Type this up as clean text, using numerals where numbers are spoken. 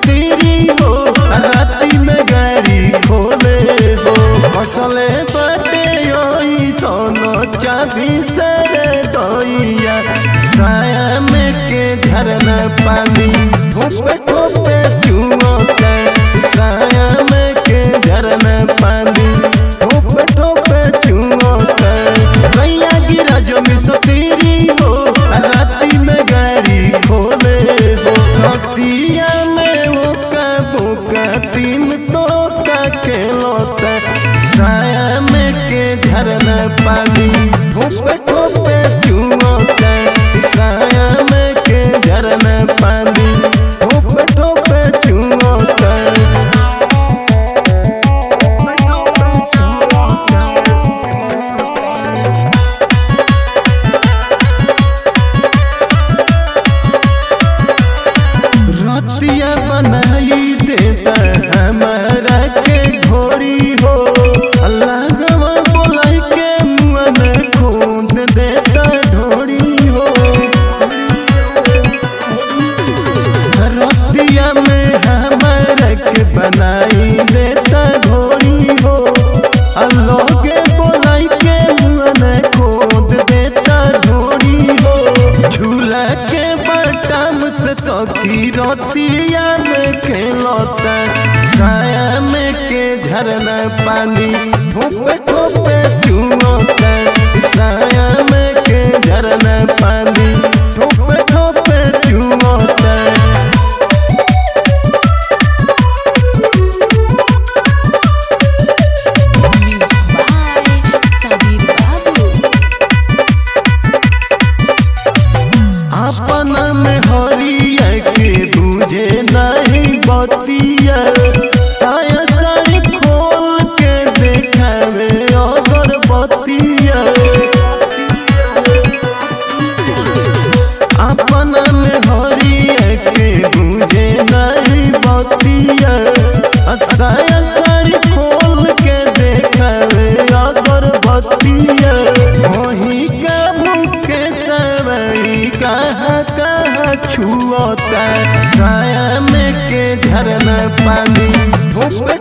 सतीरी हो राती में गाड़ी खोले हो फसले बटे सोनो चाबी सरे दोइया साया में के झरना पानी ठोपे ठोपे चुओता साया में के झरना पानी ठोपे ठोपे चुओता भैया गिरा जो में सतीरी हो राती में गाड़ी खोले हो हतिया में वो का तीन तो का खेलोता साया में के झरना पानी ठोपे ठोपे चुओता साया में के झरना पानी ठोपे ठोपे चुओता रतिया बनाई देता हमारा के घोड़ी हो अल्लाह गवा बोलाई के मुँह खोद देता ढोड़ी हो रतिया में हमारा के बनाई देता घोड़ी हो अल्लाह के बोलाई के मुँह खोद देता ढोड़ी हो झूला के बटम से सखी रतिया में खेलता साया में के झरना पानी ठोपे ठोपे चुओता साया में के झरना पानी ठोपे ठोपे चुओता अपना में हरिया के बुझे नहीं बतिया साया साड़ी खोल के देखावे अगर बतिया अपना में हरिया के बुझे नहीं बतिया साया साड़ी खोल के देखावे अगर बतिया वही का मुखे सवई कहाँ कहाँ छुओता साया में के झरना पानी ठोपे